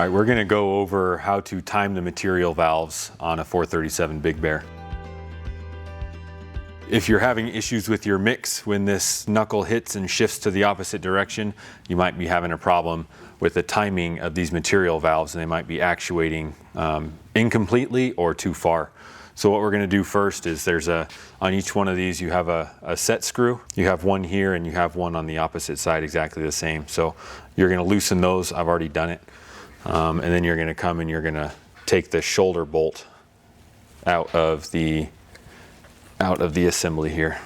All right, we're going to go over how to time the material valves on a 437 Big Bear. If you're having issues with your mix when this knuckle hits and shifts to the opposite direction, you might be having a problem with the timing of these material valves, and they might be actuating incompletely or too far. So what we're going to do first is on each one of these you have a set screw. You have one here and you have one on the opposite side exactly the same. So you're going to loosen those. I've already done it. And then you're going to come and you're going to take the shoulder bolt out of the assembly here.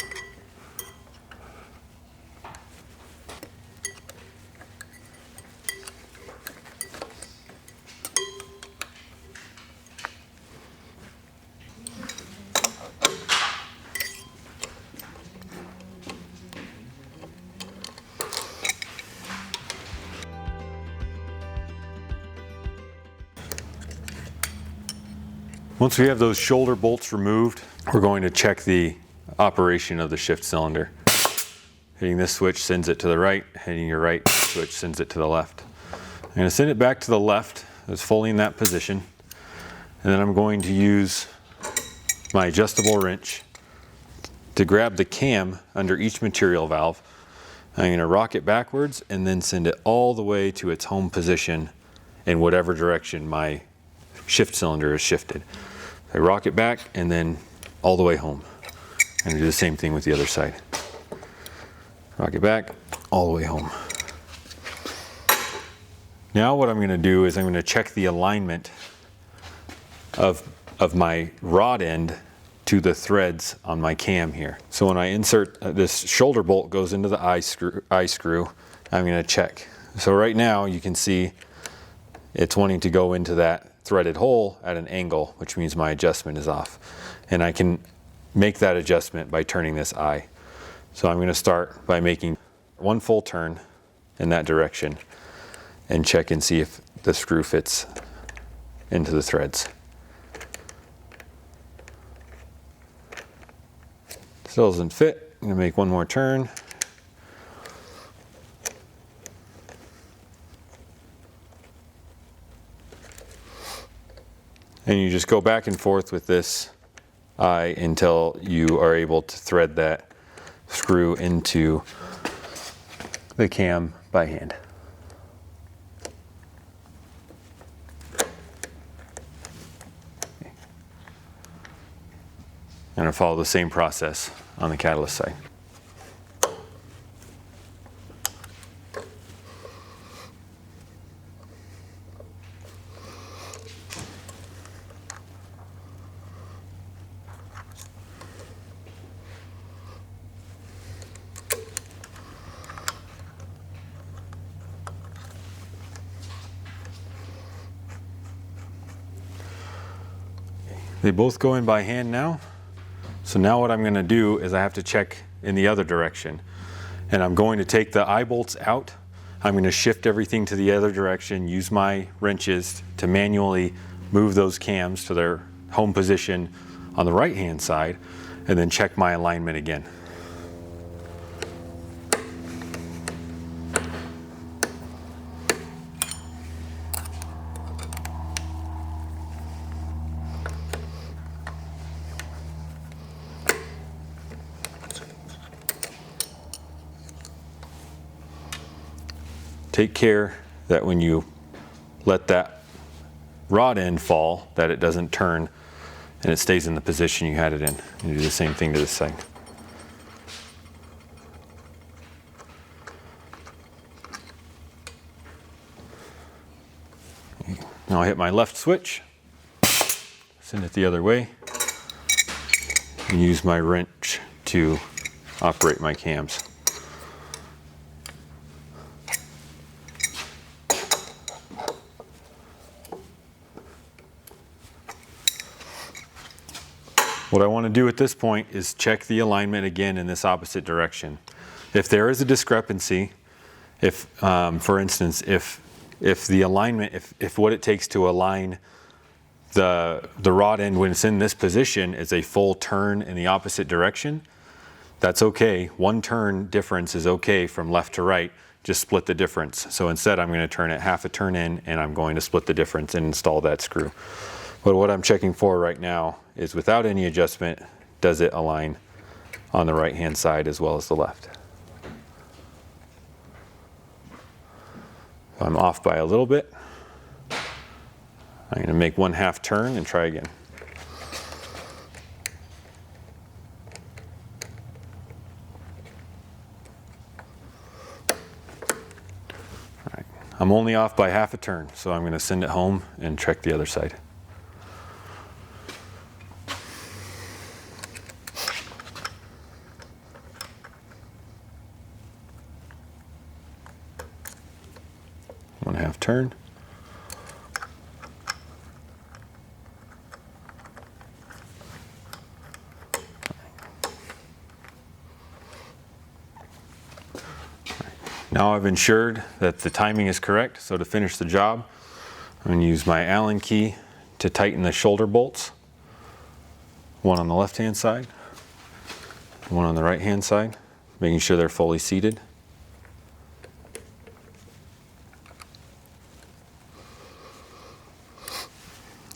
Once we have those shoulder bolts removed, we're going to check the operation of the shift cylinder. Hitting this switch sends it to the right, hitting your right switch sends it to the left. I'm going to send it back to the left, it's fully in that position, and then I'm going to use my adjustable wrench to grab the cam under each material valve. I'm going to rock it backwards and then send it all the way to its home position in whatever direction my shift cylinder is shifted. I rock it back and then all the way home. And do the same thing with the other side. Rock it back, all the way home. Now what I'm going to do is I'm going to check the alignment of my rod end to the threads on my cam here. So when I insert this shoulder bolt goes into the eye screw, I'm going to check. So right now you can see it's wanting to go into that threaded hole at an angle, which means my adjustment is off. And I can make that adjustment by turning this eye. So I'm going to start by making one full turn in that direction and check and see if the screw fits into the threads. Still doesn't fit. I'm going to make one more turn. And you just go back and forth with this eye until you are able to thread that screw into the cam by hand. I'm going to follow the same process on the catalyst side. They both go in by hand now. So now what I'm going to do is I have to check in the other direction. And I'm going to take the eye bolts out. I'm going to shift everything to the other direction, use my wrenches to manually move those cams to their home position on the right hand side, and then check my alignment again. Take care that when you let that rod end fall, that it doesn't turn and it stays in the position you had it in. And do the same thing to this side. Now I hit my left switch, send it the other way, and use my wrench to operate my cams. What I want to do at this point is check the alignment again in this opposite direction. If there is a discrepancy, for instance, if the alignment, if what it takes to align the rod end when it's in this position is a full turn in the opposite direction, that's okay. One turn difference is okay from left to right. just split the difference. So instead I'm going to turn it half a turn in, and I'm going to split the difference and install that screw. But what I'm checking for right now is, without any adjustment, does it align on the right hand side as well as the left. If I'm off by a little bit, I'm going to make 1/2 turn and try again. All right. I'm only off by half a turn, so I'm going to send it home and check the other side. One-half turn. Now I've ensured that the timing is correct, so to finish the job, I'm going to use my Allen key to tighten the shoulder bolts. One on the left-hand side, one on the right-hand side, making sure they're fully seated.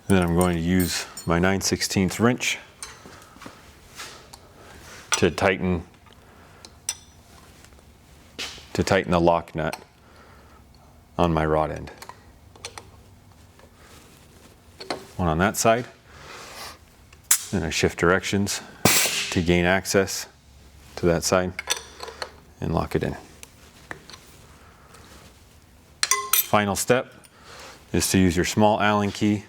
And then I'm going to use my 9/16 wrench to tighten the lock nut on my rod end. One on that side. Then I shift directions to gain access to that side and lock it in. Final step is to use your small Allen key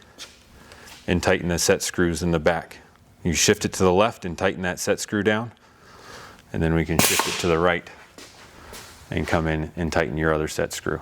and tighten the set screws in the back. You shift it to the left and tighten that set screw down, and then we can shift it to the right and come in and tighten your other set screw.